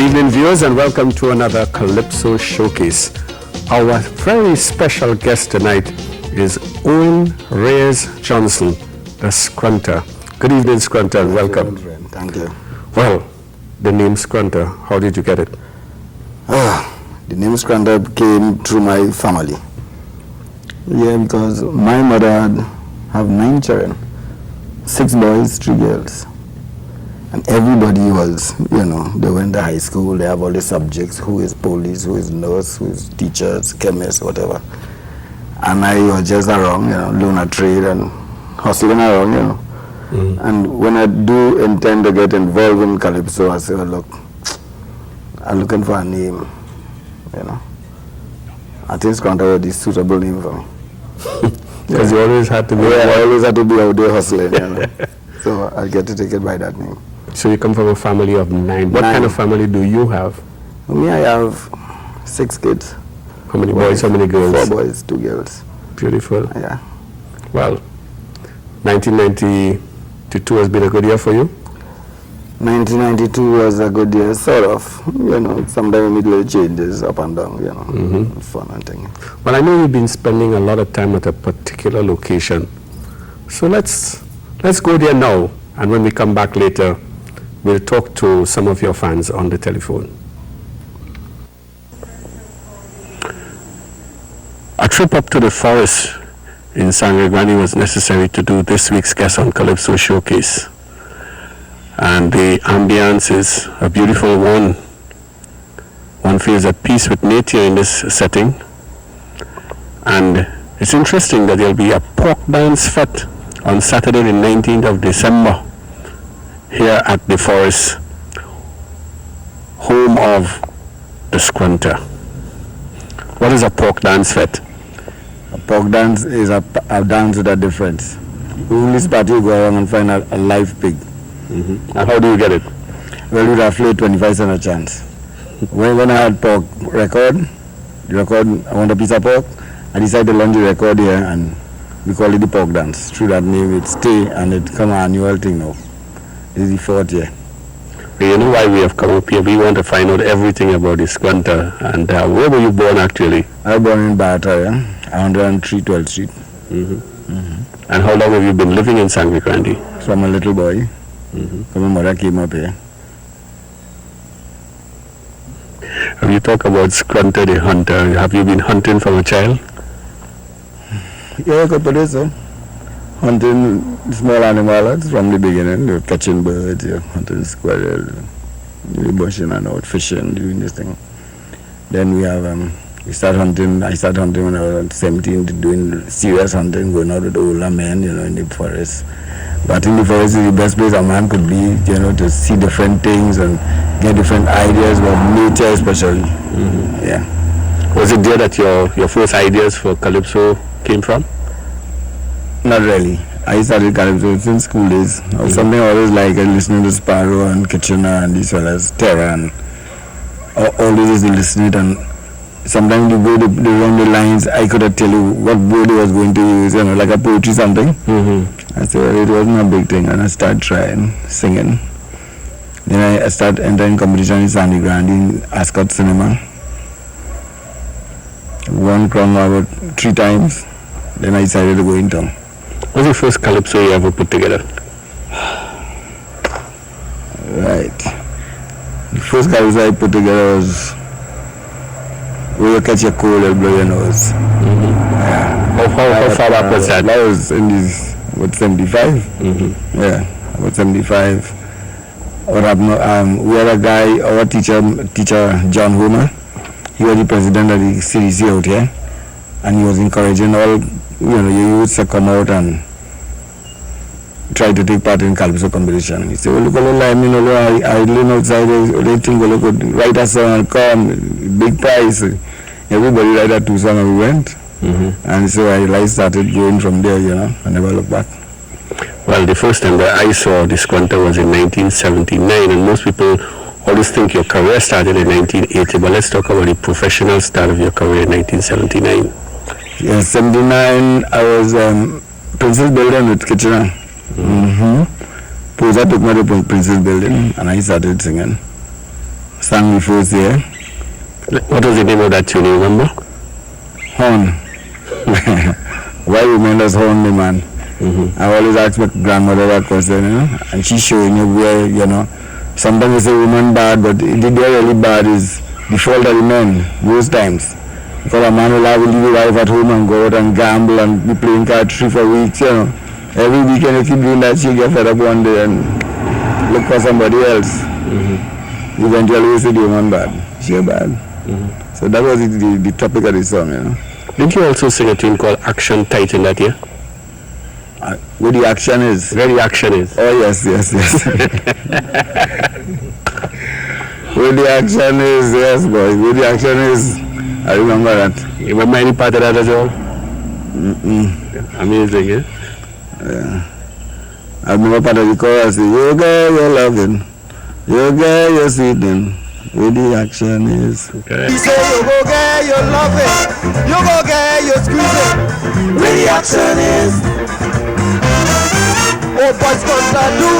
evening, viewers, and welcome to another Calypso Showcase. Our very special guest tonight is Owen Reyes Johnson, the Scrunter. Good evening, Scrunter, and welcome. Thank you. Well, the name Scrunter, how did you get it? The name Scrunter came through my family. Yeah, because my mother had 9 children, 6 boys, 3 girls. And everybody was, they went to high school, they have all the subjects, who is police, who is nurse, who is teachers, chemists, whatever. And I was just around, learn a trade and hustling around, And when I do intend to get involved in Calypso, I say, look, I'm looking for a name, I think Scrunter was the suitable name for me. Because you always had to be I always had to be out there hustling, So I get to take it by that name. So you come from a family of 9. What kind of family do you have? Me, I have 6 kids. How many boys, how many girls? 4 boys, 2 girls. Beautiful. Yeah. Well, 1992 has been a good year for you? 1992 was a good year, sort of. Sometimes with little changes up and down, fun and thing. Well, I know you've been spending a lot of time at a particular location. So let's go there now, and when we come back later, we'll talk to some of your fans on the telephone. A trip up to the forest in Sangre Grande was necessary to do this week's guest on Calypso Showcase. And the ambience is a beautiful one. One feels at peace with nature in this setting. And it's interesting that there'll be a pork dance fete on Saturday the 19th of December here at the forest, home of the Scrunter. What is a pork dance fete? A pork dance is a dance with a difference. You only start, you go around and find a live pig. And how do you get it? Well, you have played 25 cents a chance. When I had pork record, I want a piece of pork, I decided to launch the record here and we call it the pork dance. Through that name, it stay and it come an annual thing now. This is the 4th year. You know why we have come up here? We want to find out everything about the Scrunter. And where were you born actually? I was born in Bata, 103 12th Street. And how long have you been living in Sangre Grande? From a little boy. So my mother came up here. Have you talked about Scrunter the hunter? Have you been hunting from a child? Yeah, I could put it so. Hunting small animals from the beginning, catching birds, hunting squirrel, bushing and out, fishing, doing this thing. Then I started hunting when I was 17, doing serious hunting, going out with older men, in the forest. But in the forest is the best place a man could be, to see different things and get different ideas about nature especially. Yeah. Was it there that your first ideas for Calypso came from? Not really. I started Calypso since school days. Something I always like listening to Sparrow and Kitchener and these fellas, Terra, and all this is listening. And sometimes you go around the lines, I could tell you what word I was going to use, like a poetry something. I said, well, it wasn't a big thing, and I started trying, singing. Then I started entering competition in Sangre Grande in Ascot Cinema. Won crown about 3 times. Then I decided to go in town. What was the first Calypso you ever put together? Right. The first Calypso I put together was "Will You Catch Your Cold and Blow Your Nose." Yeah. How far back was that? That was in this, 75? Yeah, about 75. What happened? We had a guy, our teacher John Homer. He was the president of the CDC out here, and he was encouraging all your youths to come out and try to take part in Calypso competition. He said, well, look, I idling outside, they think, well, could write a song and come, big prize. Everybody write a 2 songs and we went. And so I started going from there, I never looked back. Well, the first time that I saw the Scrunter was in 1979, and most people always think your career started in 1980, but let's talk about the professional start of your career in 1979. Yeah, 79, I was Princess Building with Kitchener. Posa took me to Princess Building and I started singing. sang the first year. What was the name of that tune, you remember? Horn. Why remember horn, the man? I always ask my grandmother that question, and she's showing you where, sometimes it's a woman bad, but the really bad is the fault of the men, most times. Because a man will have to leave his wife at home and go out and gamble and be playing cards 3-4 weeks, Every weekend you keep doing that, she get fed up one day and look for somebody else. Eventually you say the woman bad. She bad. So that was the topic of the song, Didn't you also sing a tune called Action Tight in that year? What the action is? Where the action is. Oh, yes. Where the action is, yes, boy. Where the action is, I remember that. You remember any part of that as well? Amazing, eh? Yeah. I remember part of the chorus, you girl, you're loving, you girl, you're sweeting, where the action is. Okay. You say you go get your loving, you go get your squeezing, where the action is. Oh, boys gonna do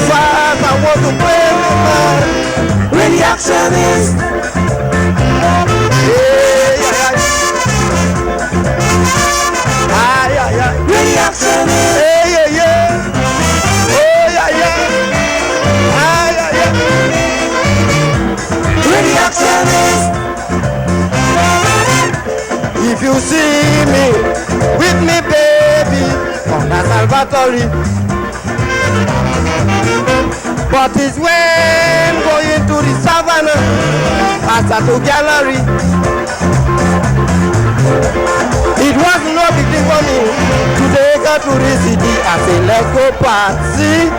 fast, I want to play with man, where the action is. Where the action is. Where the action is. If you see me with me baby on a Salvatore, but it's when going to the savannah as a to gallery. It was no big thing for me to take her to the city as a let's go party.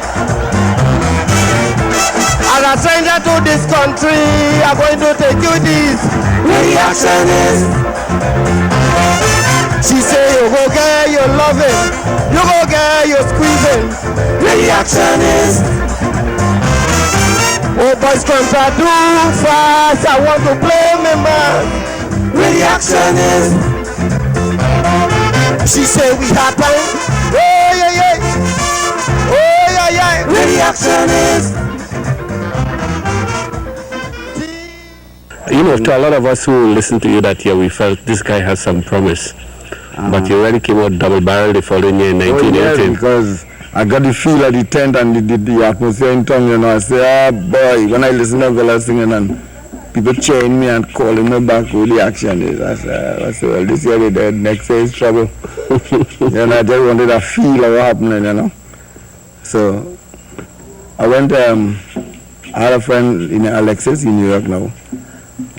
As a stranger to this country, I'm going to take you this. Where the action is. She say you go get your loving, you go get your squeezing. Where the action is. Oh, boys Scrunter do fast, I want to play me man. Where the action is. She say we had time. Oh yeah. Oh yeah. Where the action is. To a lot of us who listened to you that year, we felt this guy has some promise. But you already came out double-barreled the following year in 1918. Oh, yes, because I got the feel of the tent and the atmosphere in town, I say, boy, when I listen to fellas singing and people cheering me and calling me back, who the action is. I say, well, this year they dead, next year is trouble. I just wanted a feel of what happening, So I went, I had a friend in Alexis in New York now.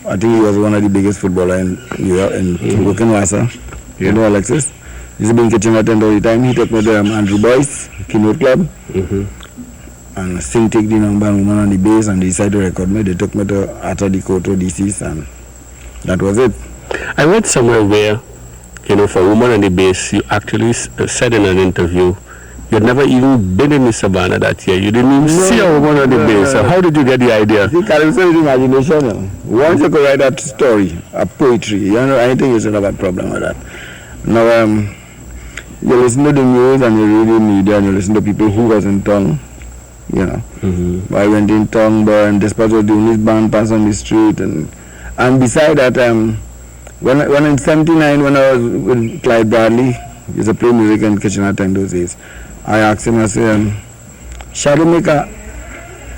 I think he was one of the biggest footballers in New York, in Brooklyn, Wassa. You know Alexis? He's been catching attend all the time. He took me to Andrew Boyce, Keynote Club. And still take the number woman on the bass and they decided to record me. They took me to Ata Di Koto DCs and that was it. I read somewhere where, for Woman on the Bass, you actually said in an interview, you'd never even been in the Savannah that year. You didn't even see a woman on the bass. So how did you get the idea? See, Calypso is imagination. Once you could write that story, a poetry, anything you should have a problem with that. Now, you listen to the news and you read the media and you listen to people who was in town, I went in town, and this person was doing his band pass on the street. And beside that, when in 79, when I was with Clyde Bradley, he used to play music in Kitchener in those days, I asked him, I said, shall we make a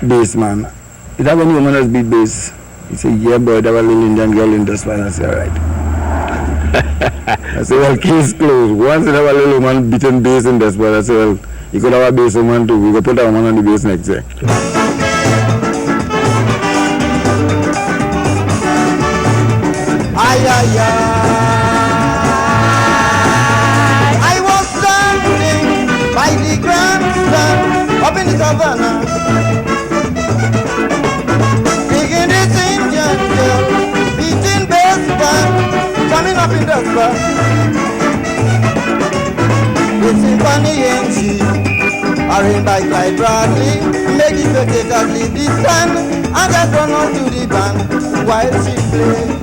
bass, man? Is that when woman has beat bass? He said, yeah, boy, there was a little Indian girl in this one. I said, all right. I said, well, case closed. Once there was a little woman beating bass in this one, I said, well, you could have a bass woman too. We could put a woman on the bass next year. I was standing by the grandstand up in the savannah, digging this Indian girl, beating bass band, coming up in the spot. The symphony MC, arranged by Clyde Bradley, make the spectators leave the stand and just run on to the band while she plays.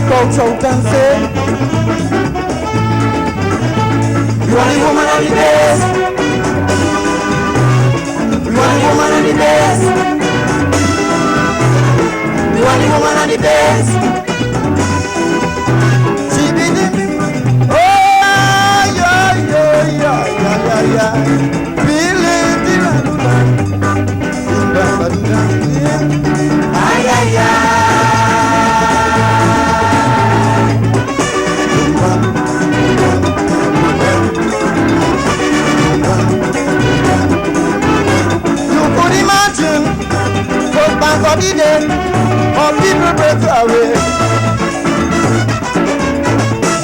Crowd shout and say, you want the woman on the bass? You want the woman on the bass? want the woman on the bass. She be the oh yeah yeah yeah yeah yeah. Feel it ay ay ay. You could imagine those banks of the day, or people break away.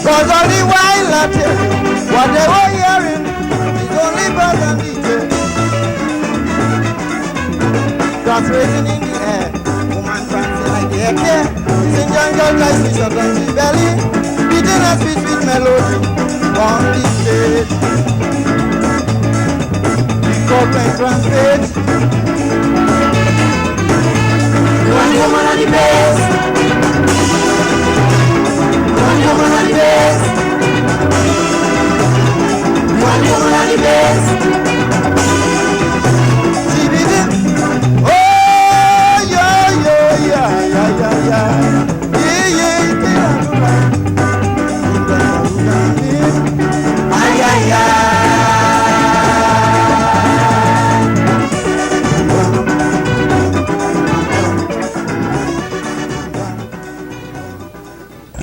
Cause all the while I tell you, what they were hearing is only birds and DJ. That's racing in the air, woman prancing like the air. Sing and girl like fish up on the belly, beating a sweet sweet melody on the stage. Corporate transpage. You want the woman on the bass. You want the woman on the bass. You want the woman on the bass. She be the oh yeah yeah yeah yeah yeah yeah yeah ay ay ay.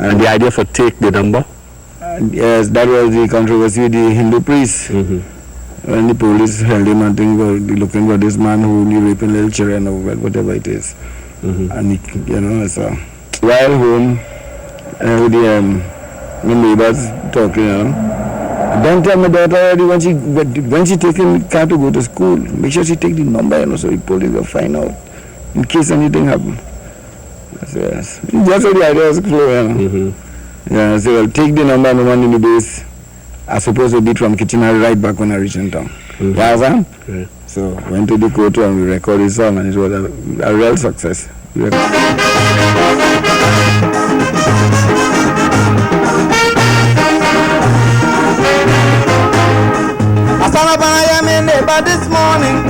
And the idea for Take the Number? Yes, that was the controversy with the Hindu priest. When the police held him and looking for this man who only raping little children or whatever it is. And he, you know, so while home, with the neighbors talking, don't tell my daughter already when she taking car to go to school, make sure she take the number, you know, so the police will find out in case anything happen. Yes. That's what the idea was clear, you know. Yeah, so I'll take the number and the one in the base. I suppose to beat from Kitchener right back when I reached in town. Yeah. So went to the court and we recorded the song and it was a real success. I stand up and I am in neighbor this morning,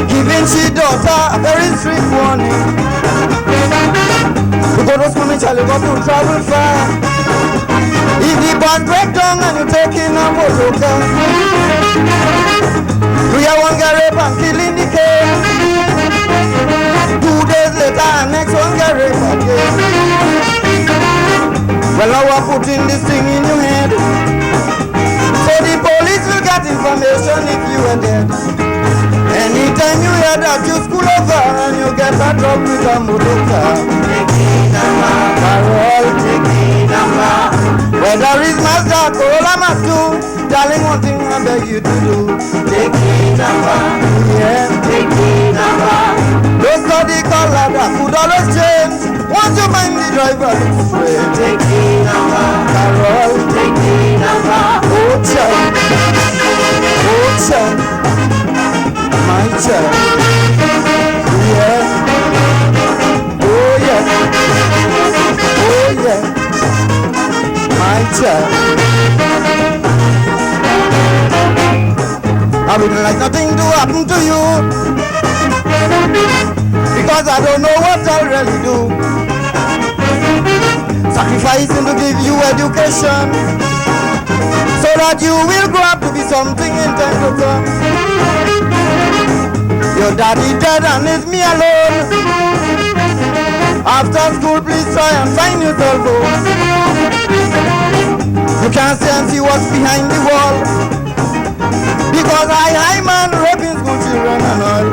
giving she daughter a very strict warning. You go to school, me child, you got to travel far. If the band break down and you taking a motor car, you hear one get rape and kill in the case. 2 days later and next one get rape again. Well, now I'm putting this thing in your head, so the police will get information if you are dead. Anytime you hear that you school over and you get a drop with a motor car, take the number, Carol, take the number. Whether it's Mazda, Corolla, Mazda, darling, one thing I beg you to do, take the number, yeah, take the number. Don't study color, that could always change. Once you find the driver, look straight, take the number, Carol, take the number. Oh, child, oh, child. My child, yeah, oh yeah, oh yeah, my child. I wouldn't like nothing to happen to you, because I don't know what I'll really do. Sacrificing to give you education, so that you will grow up to be something in time to come. Your daddy dead and it's me alone. After school, please try and find yourself home. You can't stay and see what's behind the wall, because I man raping school children and all.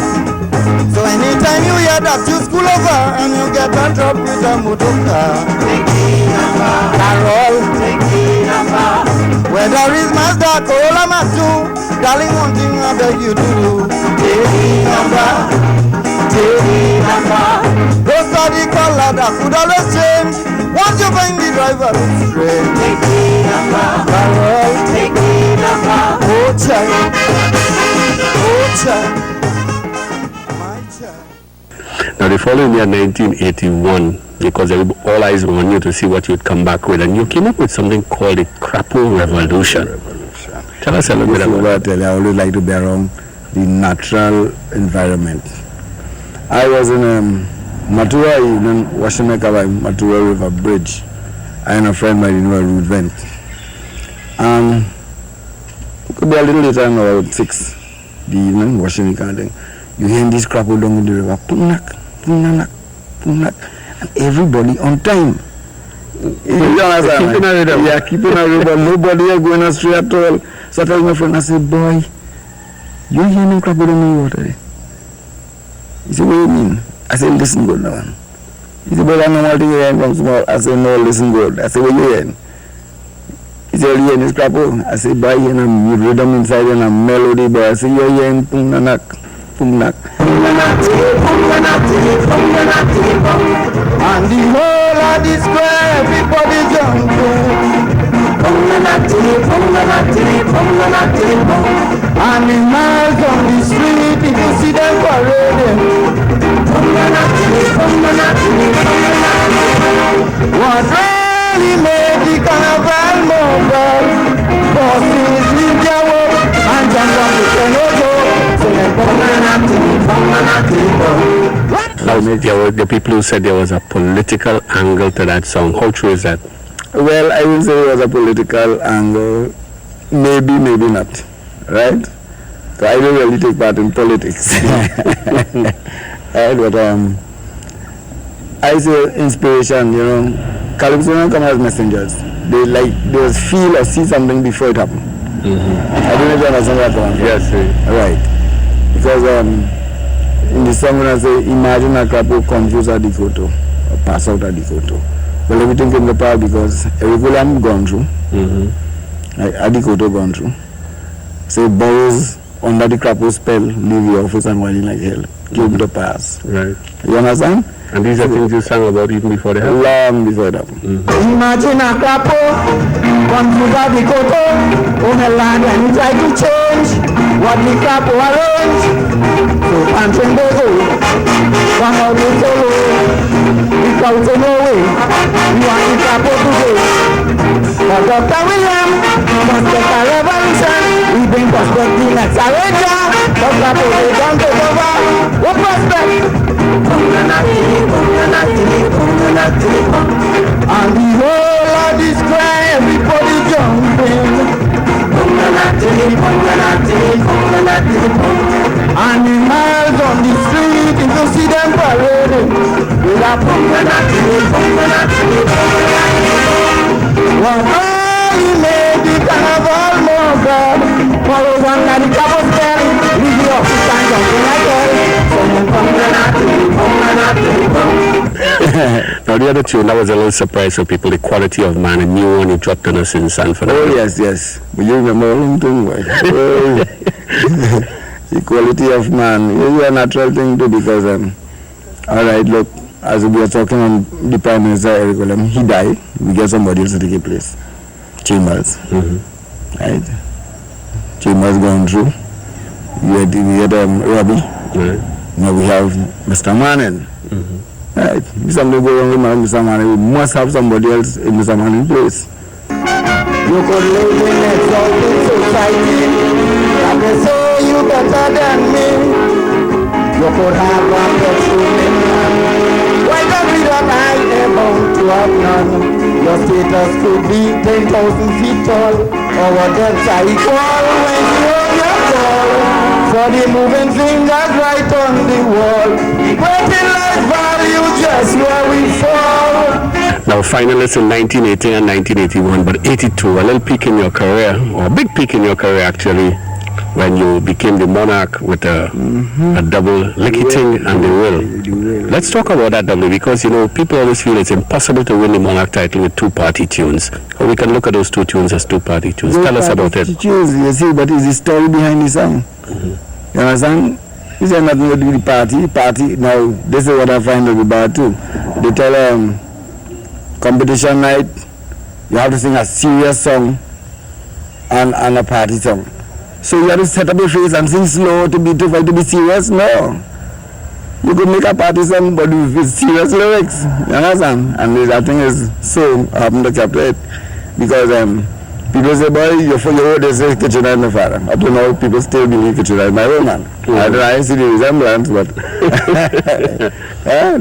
So anytime you hear that you school over and you get a drop with a motor car, take the number, Carol, take the number. Whether it's Mazda, Corolla, Mazda, darling, one thing I beg you to do, take the number, take the number. Don't study color, that could always change. Once you find the driver, look straight, take the number, Carol, take the number. Oh child, oh child, my child. Now the following year, 1981, because all eyes were on you to see what you'd come back with, and you came up with something called the Crapo Revolution. Tell us a little bit about that. I always like to be around the natural environment. I was in Matura, washing my car by Matura River Bridge. I and a friend by the name of Ruth Vent. It could be a little later, about 6 the evening, washing the car thing. You hear this crap down in the river, pumnak, pumnak, pumnak, and everybody on time. You understand? Keeping a rhythm. Yeah, keeping a rhythm. Nobody is going astray at all. So I tell my friend, I say, boy, you hear me crap down in the water? He said, what do you mean? I said, listen good now. He said, well, I know what you hear from small. I said, no, listen good. I said, what you hearing? He said, you hearing this crap? I said, boy, you know, rhythm inside and a melody, boy. I said, you're hearing pumnak, pumnak. And the whole of the square, everybody jumping. And the miles on the street, if you see them parading. What really made the carnival mobile? Bosses leave their work and jump on the Kenojo. Now, there were the people who said there was a political angle to that song. How true is that? Well, I will say it was a political angle. Maybe, maybe not. Right? So I don't really take part in politics. Right? But I say inspiration, you know, Calypso don't come as messengers. They feel or see something before it happens. I don't know if you understand that one. Yes, right. Because in the song when I say, imagine a couple confuse a photo or pass out a photo. Well, everything came apart because everything I'm gone through, like Adikoto gone through. Say boys under the crapo spell, leave the office and whining like hell. Came to pass. Right. You understand? And these are things you sang about even before they happened? Long before it happened. Imagine a crapo, one to Adikoto, on a land and try to change what the crapo arrange. So Pantren goes over, one out the solo, because in no way, we want the crapo to go. But Dr. William must get a revolution. We bring perspective next Araja. But crapo they don't take over. What prospect? And the whole of the square, everybody jumping. And the miles on the street, if you see them parading, with a what only made the carnival more bad. Follow one that the couple spell, leave the office and jumping again. Now the other tune, that was a little surprise for people, the quality of man, a new one you dropped on us in San Fernando. Oh yes. But you remember one thing, boy. The quality of man, it's a natural thing too because, alright, look, as we were talking on the Prime Minister Eric Willem, he died, we get somebody else to take a place. Chambers. Right? Chambers gone through. We had Robbie. Right. Now we have Mr. Manning. Right. If something go wrong with Mr. Manning, we must have somebody else in Mr. Manning's place. You could live in a exalted society, and they say you better than me. You could have one petroleum man. Why don't we don't I bound to have none? Your status could be 10,000 feet tall, or what else are equal when you own your call. For the moving fingers right on the wall. Waiting life value just where we fall. Now finalists in 1980 and 1981, but 82, a little peak in your career, or a big peak in your career actually, when you became the Monarch with a double Licky Ting and the Will. Let's talk about that double, because you know people always feel it's impossible to win the Monarch title with two-party tunes. Or we can look at those two tunes as two-party tunes. Tell us about it. You see, but it's the story behind the song. You understand? This has nothing to do with the party. Now, this is what I find out about too. They tell competition night, you have to sing a serious song and a party song. So you have to set up your face and sing slow to be serious? No. You could make a party song but with serious lyrics. You understand? And I think it's so I happen to capture it. Because People say, boy, they say Kitchener is my father. Up to now, people still believe Kitchener is my old man. I don't see the resemblance, but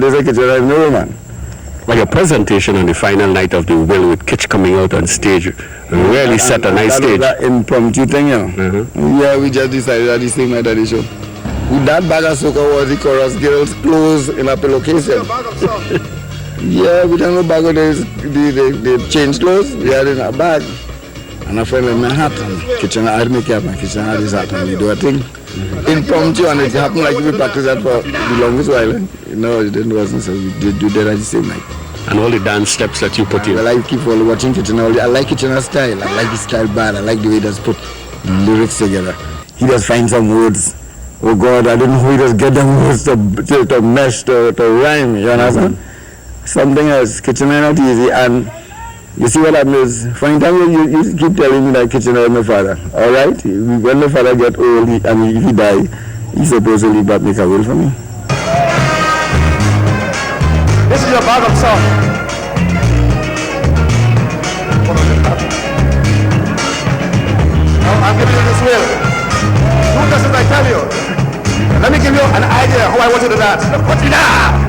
they say Kitchener is my old man. But your presentation on the final night of the Will with Kitch coming out on stage really set a nice stage. That impromptu thing, you know. Yeah, we just decided at the same night at the show. With that bag of soca was the chorus girls' clothes in a pillowcase. Yeah, we don't know bag of they changed clothes. We had in a bag. And a friend in Manhattan, Kitchener had me cap, and Kitchener had his hat, and we do a thing. Impromptu, and it happened like we practiced that for the longest while. No, it wasn't, so we did that at the same night. And all the dance steps that you put in. Well, I keep watching Kitchener. I like Kitchener's style. I like his style bad. I like the way he does put lyrics together. He does find some words. Oh God, I don't know how he does get them words to mesh, to rhyme, you understand? Something else. Kitchener not easy, and you see what happens? For a time you keep telling me that Kitchener is my father. Alright? When my father get old, if he die, he's supposed to leave that make a will for me. This is your backup song. Now I'm giving you this will. Do just as I tell you. Let me give you an idea how I want you to dance. Put it down!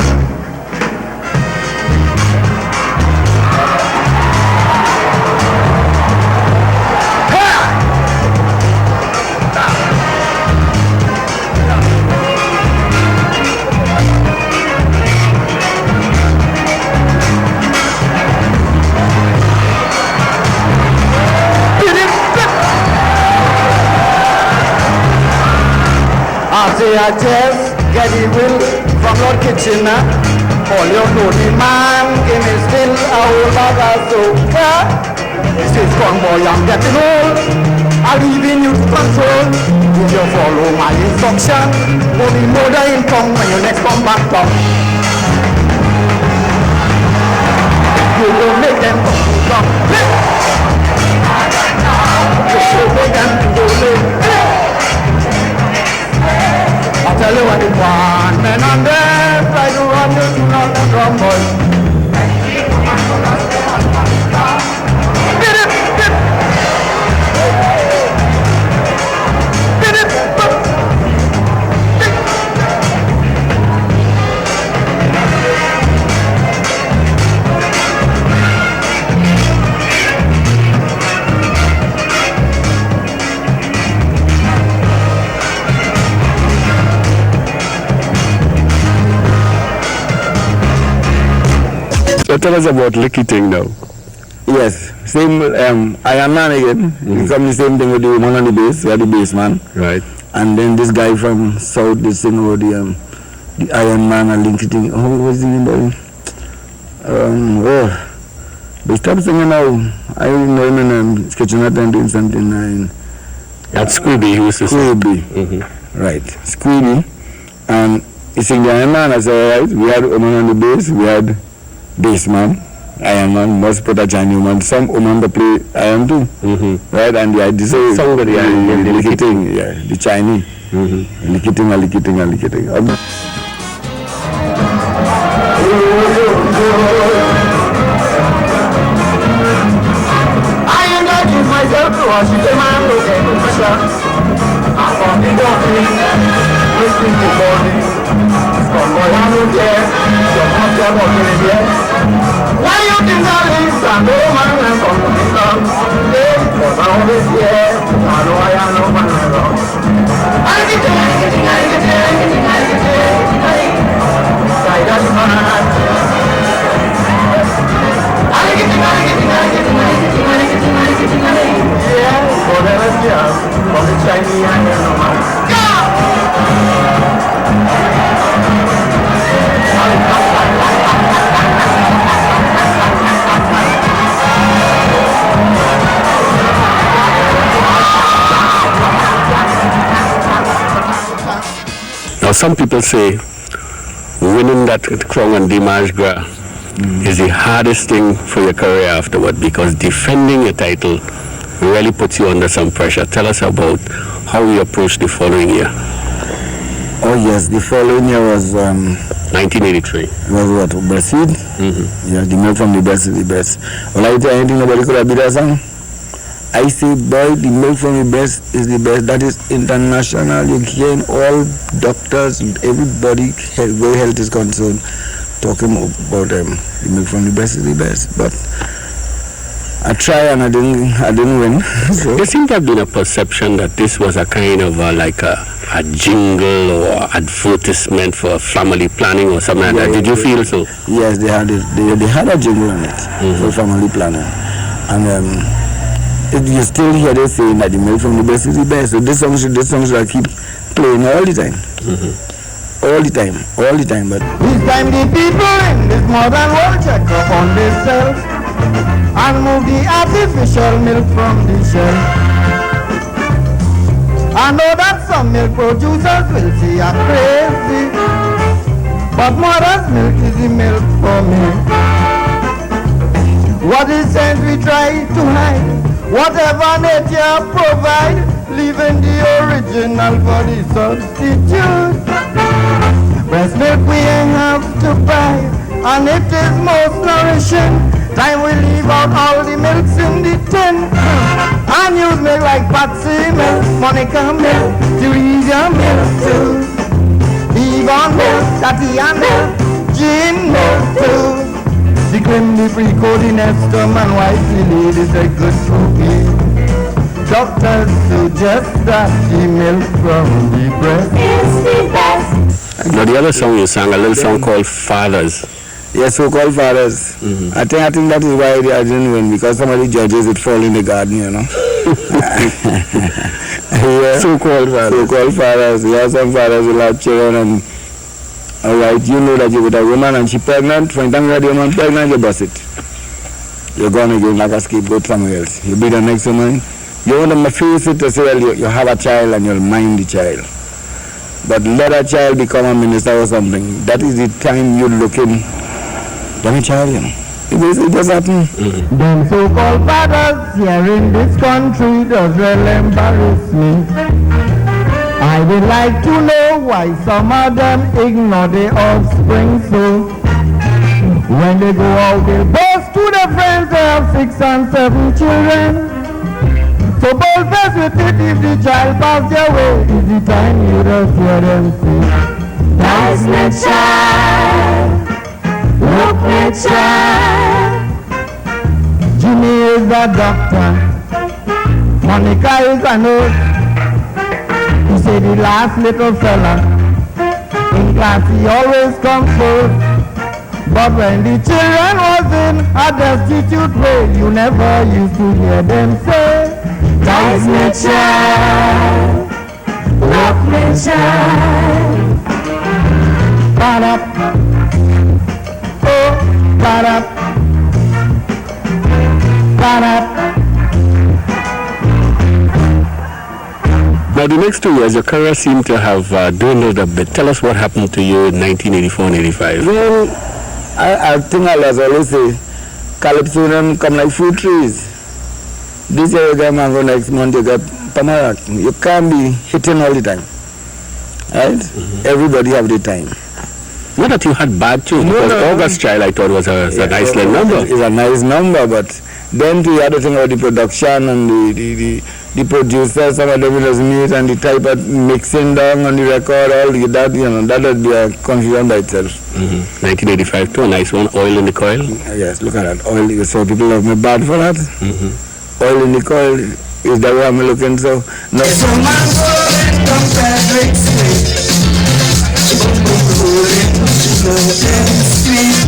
I just get the will from Lord Kitchener. All you know the man give me still a whole bag of soca. This is gone boy, I'm getting old. I'm leaving you to control. If you follow my instruction, only more the income when you next come back down. You will make them come. You should make them go live. I'll tell you what it want, men on there, try to run you to not the drum boy. Get it, get it. Get it, So tell us about Licky Ting now. Yes, same Iron Man again. It's the same thing with the woman on the bass, we are the bass man. Right. And then this guy from South, they sing about the Iron Man and Licky Ting. Oh, what was the name of him? But stop singing now. I know him in Kitchener doing something. At Scrooby, he used to sing. Scrooby. Right, Scrooby. And he sing the Iron Man. I said, alright, we had woman on the bass, we had bass man, Iron Man, must put a Chinese woman, some woman to play Iron too. Right, and the idea is somebody the Licky Ting, yeah, the Chinese. Licky Ting, Licky Ting, Licky Ting. I am not in myself to watch the man looking to pressure. I'm on the walking, listening to morning. Come boy, I don't care. You're not there walking here. Why you think I live? I'm no man and come to me down. Because I'm always here. I know I am no man and wrong. I get it. I got the man. Yeah, for the rest of from the Chinese and the man. Now some people say winning that crown on Dimanche Gras is the hardest thing for your career afterward, because defending your title really puts you under some pressure. Tell us about how you approached the following year. Oh yes, the following year was 1983. Was what? Breastfeed? Yeah, the milk from the breast is the best. Well, I tell anything nobody could have beat that song. I say, boy, the milk from the breast is the best. That is international. You hear all doctors, everybody where health is concerned, talking about the milk from the breast is the best. But I try and I didn't win. So. There seemed to have been a perception that this was a kind of like a jingle or advertisement for family planning or something like that. Did you feel so? Yes, they had a jingle on it for family planning, and you still hear they saying that the milk from the breast is the best. So this song should keep playing all the time. All the time. But this time the people in this modern world check up on themselves and move the artificial milk from the shelf. I know that some milk producers will say I'm crazy, but mother's milk is the milk for me. What is sense we try to hide? Whatever nature provide, leaving the original for the substitute. Breast milk we ain't have to buy, and it is most nourishing. Time we leave out all the milks in the tin, and use milk like Patsy milk, Monica milk, Teresa milk too, Yvonne milk, Tatiana milk, Jean milk too. The cream, the pre-code, the nestum, and white ladies are good for me. Doctors suggest that the milk from the breast is the best. Now the other song you sang, a little song called Fathers. Yes, so-called fathers. I think that is why I didn't win, because some of the judges would fall in the garden, you know. Yeah. So-called fathers. So-called fathers. We have some fathers who have children, and all right, you know that you're with a woman and she's pregnant. When you think that the woman pregnant, you bust it. You're going to give like a scapegoat somewhere else. You be the next woman. You want to face it to say, well, you have a child and you'll mind the child. But let a child become a minister or something. That is the time you're looking. Let me child, you know. It does happen. Them so-called fathers here in this country does well embarrass me. I would like to know why some of them ignore their offspring so. When they go out, they boast to their friends they have 6 and 7 children. So bold face with it if the child pass their way, is the time you just hear them say, that's my child, look my child. Jimmy is a doctor, Monica is a nurse. He said the last little fella in class he always comes first. But when the children was in a destitute way, you never used to hear them say, that's my child, love my child. Ba-da, oh, ba-da, ba-da. Now the next 2 years, your career seemed to have dwindled a bit. Tell us what happened to you in 1984 and 85. Well, I think I was always say, Calypso them come like fruit trees. This year you get mango, next month you get tamarack. You can't be hitting all the time. Right? Everybody have the time. Not that you had bad tunes, because August Child I thought was a nice little number. It's a nice number, but then to the other thing about the production and the producer, some of them will just meet and the type of mixing down on the record, all that, you know, that would be a confusion by itself. 1985 too, a nice one, Oil in the Coil. Yes, look at that. Oil, so people love me bad for that. Oil in the Coil is the way I'm looking, so. No. It's a mango in Confederate Street. Street.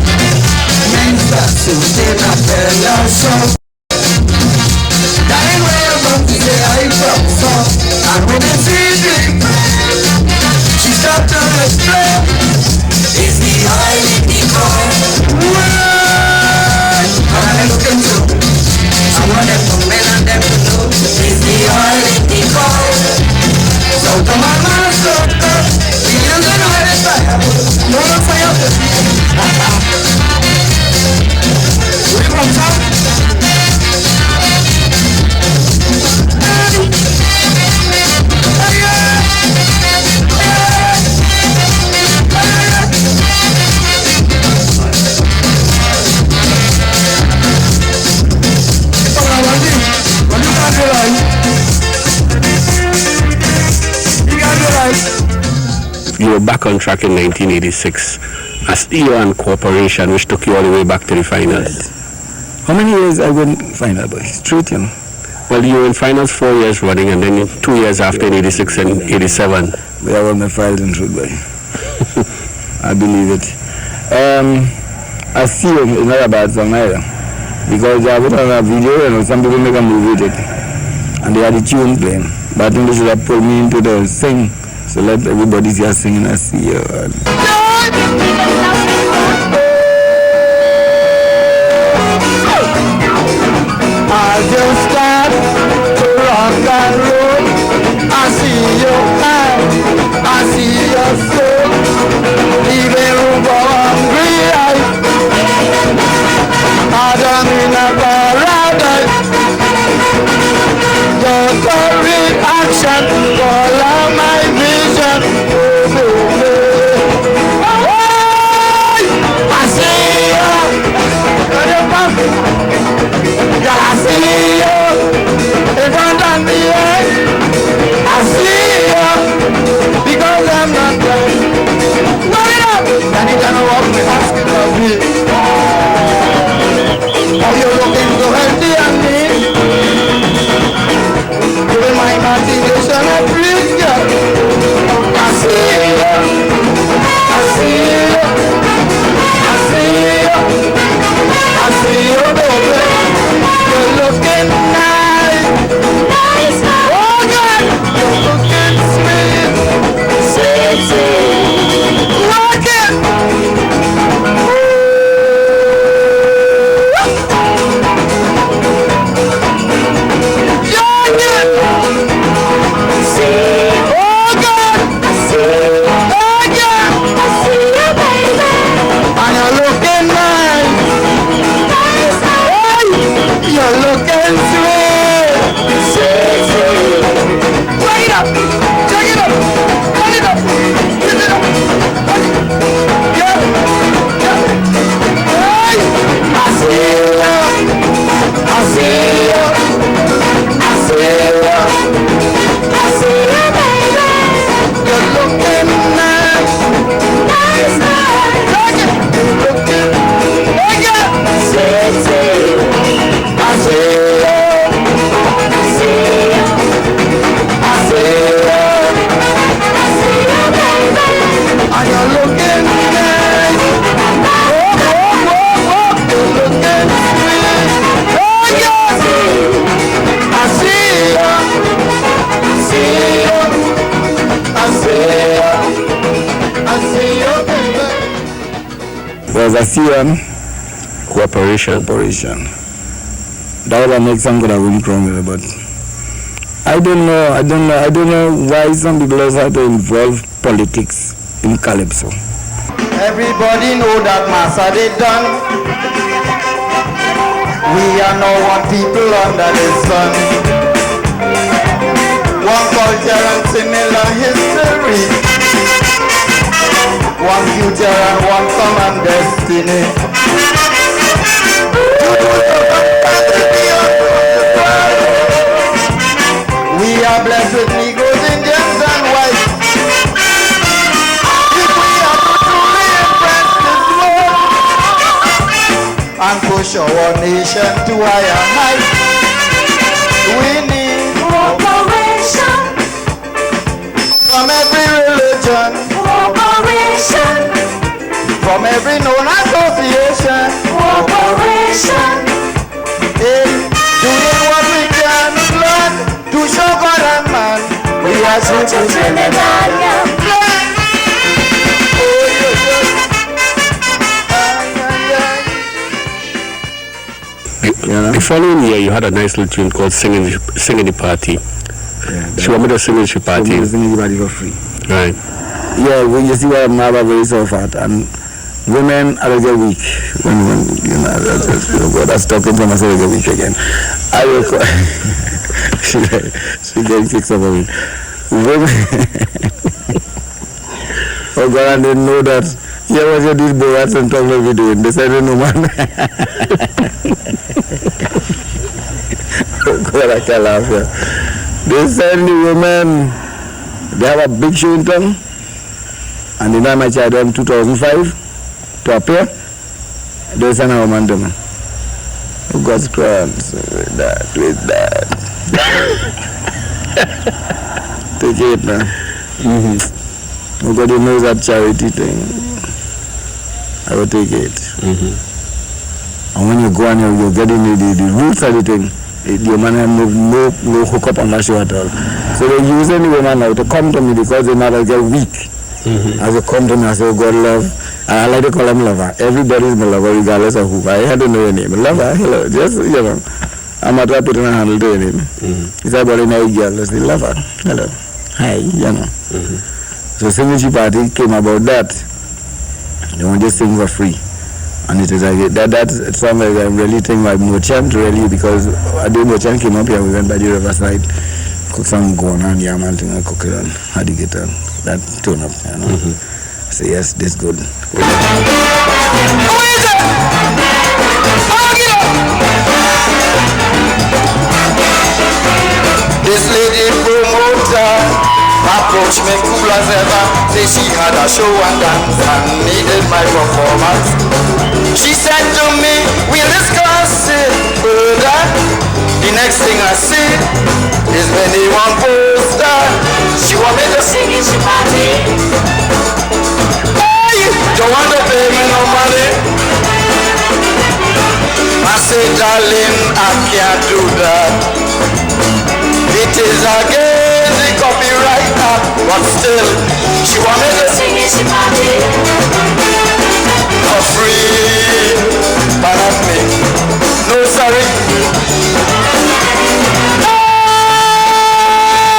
Men start to say a fellow song. Dying way about to say I from song. And when they see it, she start to explain. It's the oil in the coil. And I'm looking to someone that from men and them to know. It's the oil in the coil. So come on, man, stop. The young and oil is fire. No fire. We from top. you were back on track in 1986 as you and Corporation, which took you all the way back to the finals. How many years I went final, boy? Straight, you know. Well, you were in finals 4 years running, and then 2 years after in 86 and 87. But I won my finals in truth, boy. I believe it. I see it's not a bad song either. Because I put on a video, you know, some people make a movie with it. And they had the tune playing. But I think they should have pulled me into the sing. So let everybody see us singing. I see you. As you start to rock and roll, I see your hand, I see your soul, leaving room for hungry eyes. Adam in a paradise, your story action, follow my vision. I see you. I see you in front of me, I see you because I'm not there. Wait up! Anytime I walk me, asking for me. Are you looking so healthy and neat? Giving my imagination a treat, girl. I see you. I see you. I see you. I see you, baby. You're looking nice. Nice. Oh, God. You're looking sweet. Sweet, sweet. Rock it. Rock it. See. Oh, God. I see. Oh, God. I see you, baby. And you're looking nice. You're looking sweet, sweet, sweet. Play it up, check it up, turn it up, get it up. Yeah, yeah. Hey, I see you, I see you, I see you, I see you, baby. You're looking nice, nice, nice. Like it, you're looking, like it, sweet, sweet. I see you, I see you, I see you, I see you, baby. And you're looking nice. Oh, oh, oh, oh, you're looking sweet. Oh, yeah. I see you, I see you, I see you, I see you, baby. Was I see you? Corporation. That would have made some good have went wrong with it, but I don't know why some people also have to involve politics in Calypso. Everybody know that Massa they done. We are now one people under the sun. One culture and similar history. One future and one common destiny. We are blessed with Negroes, Indians, and whites. If we are to truly impress this world and push our nation to higher heights, we need cooperation from every religion, cooperation from every known association, cooperation in doing what we can, Lord, to show God and man we are children in The following year, you had a nice little tune called Singing the Party. Yeah, She wanted to sing the party. Singing the party for free. Right. Yeah, when you see what I'm now very so fat, and women are get weak when you know that's talking to myself get weak again. I will call she getting kicks over me. Women oh God, I didn't know that. Yeah, was your these boys and talk like we doing. They said no man. Oh God, I can't laugh here. They send the women, they have a big show in town. And then I charge them 2005 to appear. There's an woman to me. Oh, God's grants with that. Take it, man. Nobody knows that charity thing. I will take it. And when you go and you're getting the roots of the thing, the woman have no hook up on that show at all. So they use any woman now to come to me because they never get weak. As they come to me, I say, oh, God love. And I like to call them lover. Everybody's my lover, regardless of who. I don't know your name. Lover, hello. Just, I'm not putting a handle to your name. It's about a nice girl. I say, lover, hello. Hi, So Singing Party came about that. They want this thing for free. And it is like that's something I really think my merchant really, because the merchant came up here, we went by the riverside, cook some corn and yam and thing and cook it and had to get that tune up, I say yes, this good. This lady promoter approached me cool as ever. Say she had a show and dance and needed my performance. She said to me, we'll discuss it further. The next thing I see is when they want poster. She want me to sing in she party. Hey, don't want to pay me no money. I say, darling, I can't do that. It is against the copyright act, but still, she want me to sing in she party. For free, but not me. No, sorry.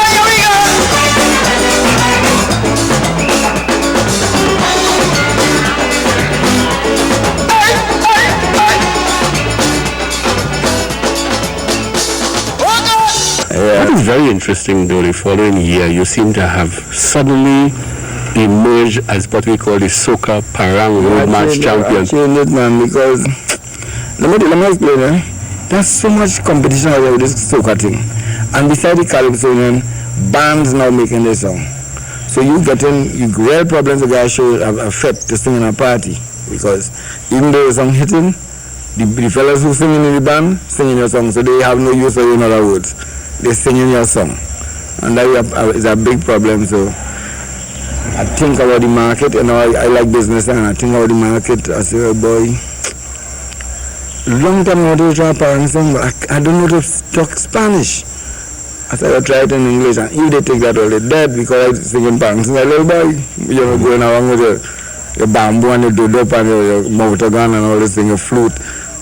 Here we go. Hey, hey, hey. Oh, God. That is very interesting, though. The following year, you seem to have suddenly emerged as what we call the Soca Parang Road March champion. I changed it, man, because let me explain. There's so much competition out there with this soca thing, and beside the Calypso, bands now making this song. So you real problems the guys show affect to sing in a party, because even though the song hitting, the fellas who sing in the band singing your song, so they have no use for you, in other words. They singing your song, and that is a big problem. So I think about the market, I like business, and I think about the market. I say, oh boy, long time I wanted to try Parang song, but I don't know to talk Spanish. I said I try it in English, and if they take that all, they're dead, because I sing in Parang song. I little boy, going around with your bamboo and your dodo and your motor gun and all this thing, your flute,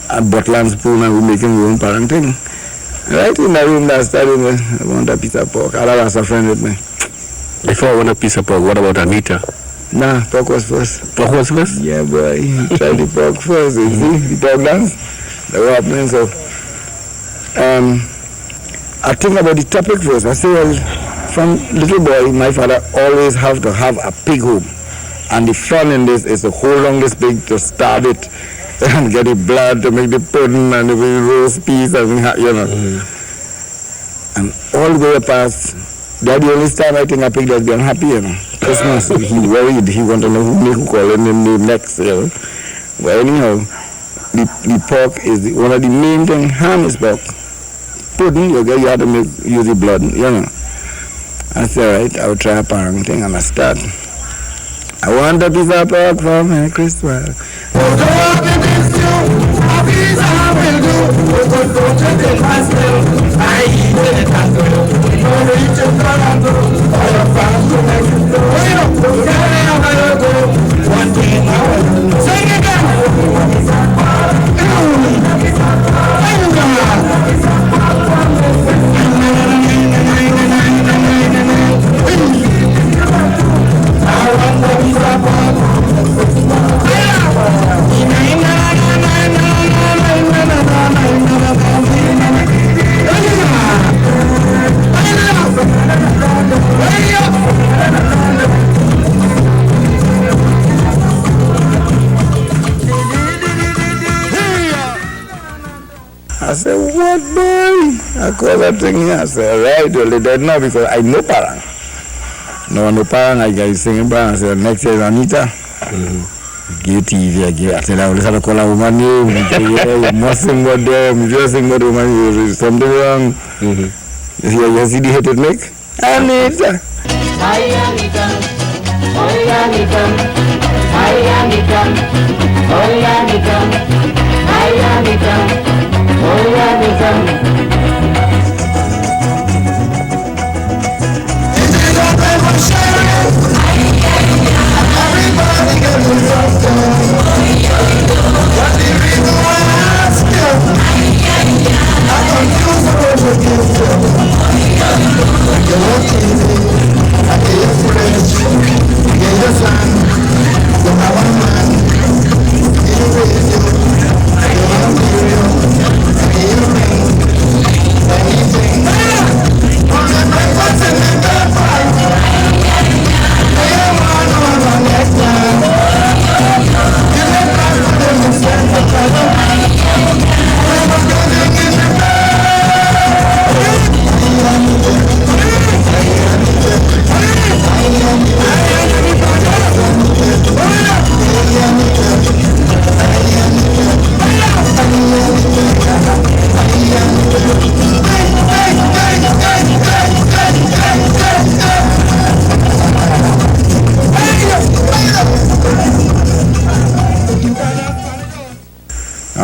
and bottle and spoon, and we're making our own Parang thing. Right in the room that started, I want a piece of pork. I have a friend with me. Before I want a piece of pork, what about Anita? Nah, pork was first. Pork was first? Yeah, boy. Try the pork first. You see, the pork dance. That was happening. So, I think about the topic first. I say, well, from little boy, my father always have to have a pig home. And the fun in this is to hold on this pig, to starve it, and get the blood, to make the pudding, and the roast peas, and And all the way past, that's the only time I think a pig that's been happy, Christmas, he worried, he wanted to know who call him in the next, But anyhow, the pork is one of the main things. Ham is pork. Pudding, you have to use the blood, I said, all right, I'll try a Parang thing, and I start. I want a piece of pork for my Christmas. I said, what, boy? I call that thing here. I said, right, well, they dead now because I know Parang. No parang I guys singing parang say next year Anita. Give TV, I said I will call a woman you must sing what there, you just sing what woman you something wrong. You see the hated make? Anita. Everybody can do something. But the reason why I ask you, I'm confused about what you do. You want TV, I get your fridge, I get your son, you have a man, you radio, you have stereo, I get your ring, anything. Remember what's in the bed.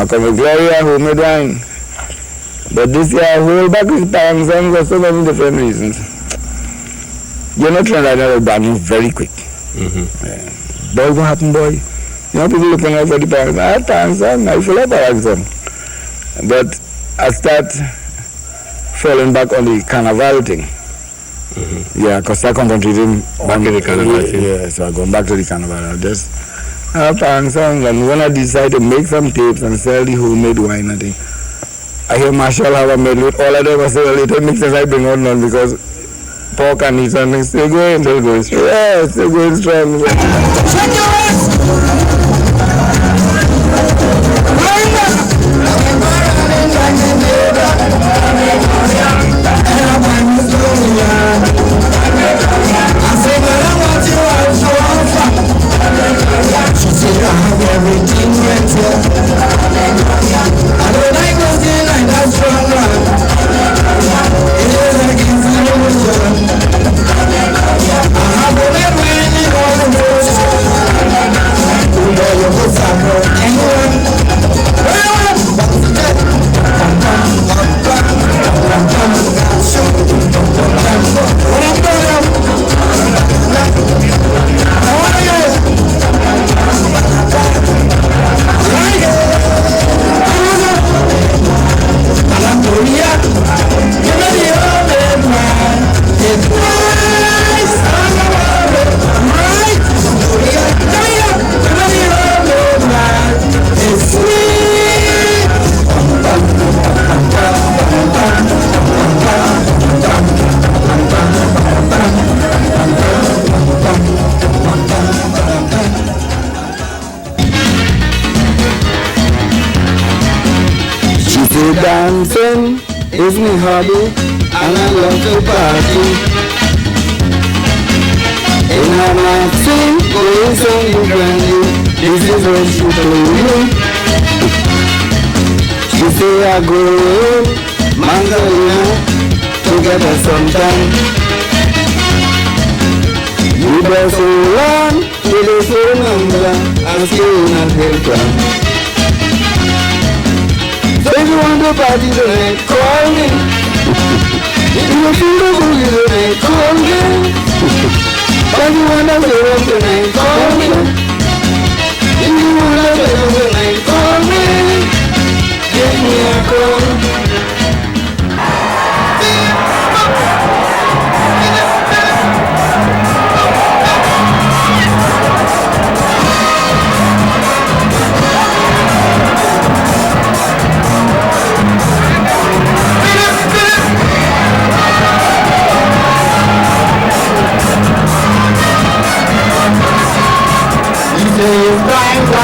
Come Gloria who made wine. But this year I hold back his parents for so many different reasons. You're not trying to write another brand new very quick. Boy, what happened, boy? You know, people looking out for the parents. I have parents, I feel like parents. But I start falling back on the carnival thing. Yeah, because I concentrated Back to the carnival thing. Yeah, so I go back to the carnival. I just have parents, and when I decide to make some tapes and sell the homemade wine, I think I hear Marshall have a medley with all of them. I say, well, little mixes I bring out none because pork and meat and things still going strong. Yeah, still going strong. Check your ass! She said I have everything right here. I don't like nothing like that strong man. It is against the illusion. I have a red wine in all the world. You know you will suffer anyone. Dancing is my hobby, and I love to party. In her maxi, going Sangre Grande, this is when she blew me. She say I go in Mangalina to get her sometime. You better hold on to the phone number and stay in a Hilton. So if you want to party tonight, call me. If you feel the boogie tonight, call me. If you want to play up tonight, call me. If you want to play up tonight, call me. Give me a call.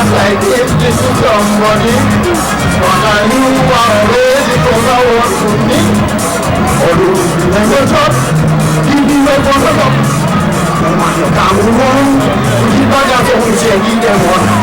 Like if this is somebody, but I knew already because I was with me. Or do you never talk? You never talk. 大木风，一把家总见一点我。